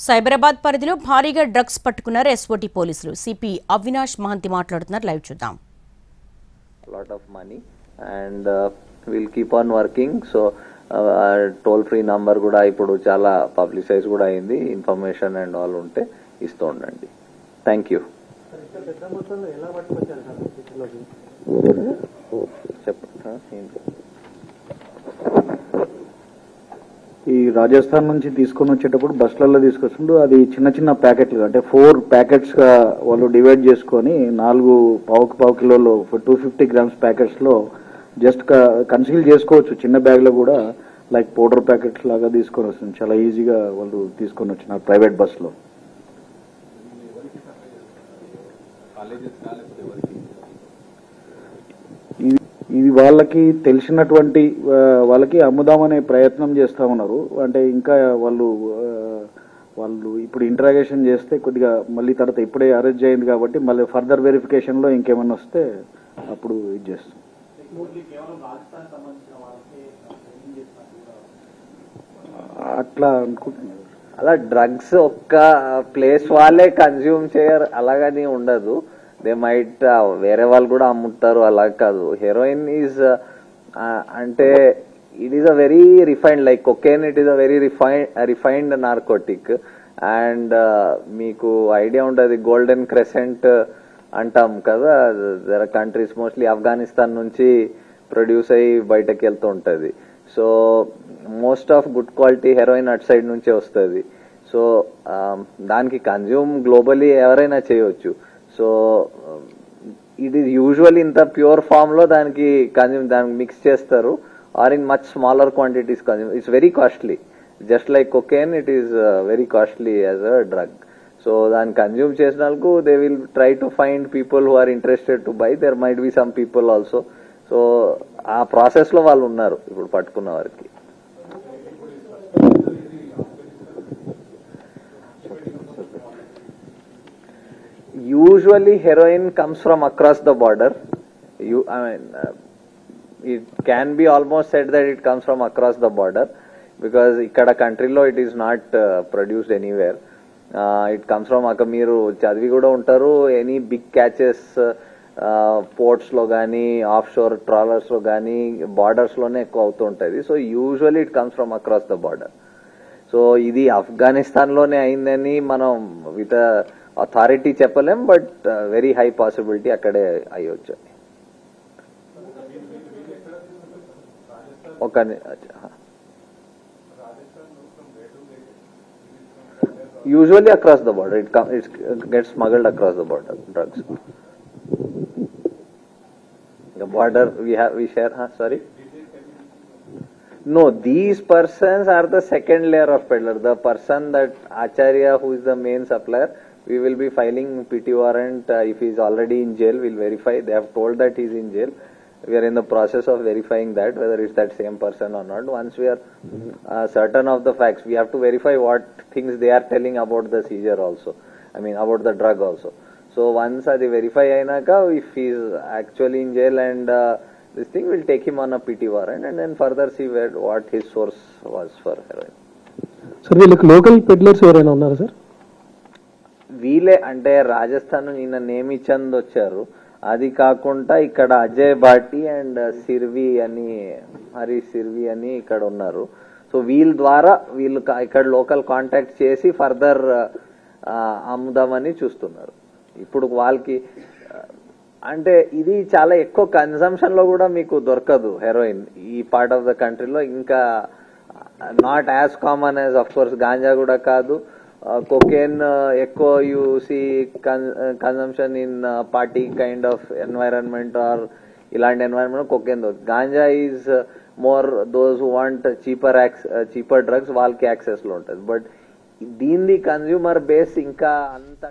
సైబరాబాద్ పరిధిలో భారీగా డ్రగ్స్ పట్టుకున్నారు ఎస్ఓటీ పోలీసులు. సిపి అవినాష్ మహంతి మాట్లాడుతున్నారు. లైవ్ చూద్దాం. Lot of money and we'll keep on working. So toll free number కూడా ఇప్పుడు చాలా పబ్లిసైజ్ కూడా అయింది. ఇన్ఫర్మేషన్ అండ్ ఆల్ ఉంటే ఇస్తూ ఉండండి. Thank you. ఈ రాజస్థాన్ నుంచి తీసుకొని వచ్చేటప్పుడు బస్సులలో తీసుకొస్తుంటూ అది చిన్న చిన్న ప్యాకెట్లు అంటే 4 ప్యాకెట్స్ గా వాళ్ళు డివైడ్ చేసుకొని 4 పావు కిలోలు 250 గ్రామ్స్ ప్యాకెట్స్ లో జస్ట్ కన్సీల్ చేసుకోవచ్చు. చిన్న బ్యాగ్ లో కూడా లైక్ పౌడర్ ప్యాకెట్స్ లాగా తీసుకొని వస్తుంది. చాలా ఈజీగా వాళ్ళు తీసుకొని వచ్చినారు ప్రైవేట్ బస్ లో. ఇది వాళ్ళకి తెలిసినటువంటి వాళ్ళకి అమ్ముదామనే ప్రయత్నం చేస్తా ఉన్నారు. అంటే ఇంకా వాళ్ళు ఇప్పుడు ఇంటరాగేషన్ చేస్తే కొద్దిగా మళ్ళీ తర్వాత ఇప్పుడే అరెస్ట్ అయింది కాబట్టి మళ్ళీ ఫర్దర్ వెరిఫికేషన్ లో ఇంకేమన్నా వస్తే అప్పుడు ఇది చేస్తాం. అట్లా అనుకుంటున్నారు. అలా డ్రగ్స్ ఒక్క ప్లేస్ వాళ్ళే కన్జ్యూమ్ చేయరు అలాగని ఉండదు. దే మైట్ వేరే వాళ్ళు కూడా అమ్ముతారు, అలా కాదు. హెరోయిన్ ఈజ్ అంటే it is a very refined like cocaine. It is a very refined narcotic. And మీకు ఐడియా ఉంటుంది గోల్డెన్ క్రెసెంట్ అంటాం కదా, జర కంట్రీస్ మోస్ట్లీ ఆఫ్ఘనిస్తాన్ నుంచి ప్రొడ్యూస్ అయ్యి బయటకు వెళ్తూ ఉంటుంది. So most of good quality heroin outside నుంచే వస్తుంది. సో దానికి కన్జ్యూమ్ గ్లోబలీ ఎవరైనా చేయవచ్చు. సో ఇట్ ఈస్ యూజువల్లీ ఇంత ప్యూర్ ఫామ్ లో దానికి మిక్స్ చేస్తారు or in much smaller quantities consume. It's very costly. Just like cocaine it is very costly as a drug. So దాన్ని కన్జ్యూమ్ చేసిన వాళ్ళకు they will try to find people who are interested to buy. There might be some people also. So ఆ process లో వాళ్ళు ఉన్నారు ఇప్పుడు పట్టుకున్న వారికి. Usually heroin comes from across the border. It can be almost said that it comes from across the border because ikkada country lo it is not produced anywhere. It comes from మీరు చదివి కూడా ఉంటారు. Any big catches ports లో గానీ of sure trawlers లో గానీ borders లోనే ఎక్కువ అవుతూ ఉంటుంది. So usually it comes from across the border. So ఇది ఆఫ్ఘనిస్తాన్ లోనే అయిందని మనం విత్ అథారిటీ చెప్పలేం, బట్ వెరీ హై పాసిబిలిటీ అక్కడే అయ్యొచ్చు. Usually across the border it gets smuggled across the border drugs. The border we share. Sorry. No, these persons are the second layer of peddler. The person that Acharya, who is the main supplier, we will be filing PT warrant. If he is already in jail, we'll verify. They have told that he is in jail. We are in the process of verifying that whether it's that same person or not. Once we are certain of the facts, we have to verify what things they are telling about the seizure also. I mean about the drug also. So once adi verify aynaka, if he is actually in jail and this thing, will take him on a PT warrant and then further see what his source was for heroin. Sir, వీళ్ళకి local peddlers ఎవరైనా ఉన్నారా sir? వీలే అంటే రాజస్థాన్ నిన్న నేమిచంద్ వచ్చారు. అది కాకుండా ఇక్కడ అజయ్ భాటి అండ్ సిర్వి అని హరీష్ సిర్వి అని ఇక్కడ ఉన్నారు. సో వీళ్ళ ద్వారా వీళ్ళు ఇక్కడ లోకల్ కాంటాక్ట్ చేసి ఫర్దర్ అమ్ముదామని చూస్తున్నారు. ఇప్పుడు వాళ్ళకి అంటే ఇది చాలా ఎక్కువ కన్సంప్షన్ లో కూడా మీకు దొరకదు హెరోయిన్ ఈ పార్ట్ ఆఫ్ ద కంట్రీలో. ఇంకా not as common as of course గాంజా కూడా కాదు. కొకేన్ ఎక్కువ you see consumption in party kind of environment or ఇలాంటి environment cocaine. Ganja is more those who want cheaper drugs వాళ్ళకి యాక్సెస్ లో ఉంటుంది. బట్ దీని కన్స్యూమర్ బేస్ ఇంకా అంత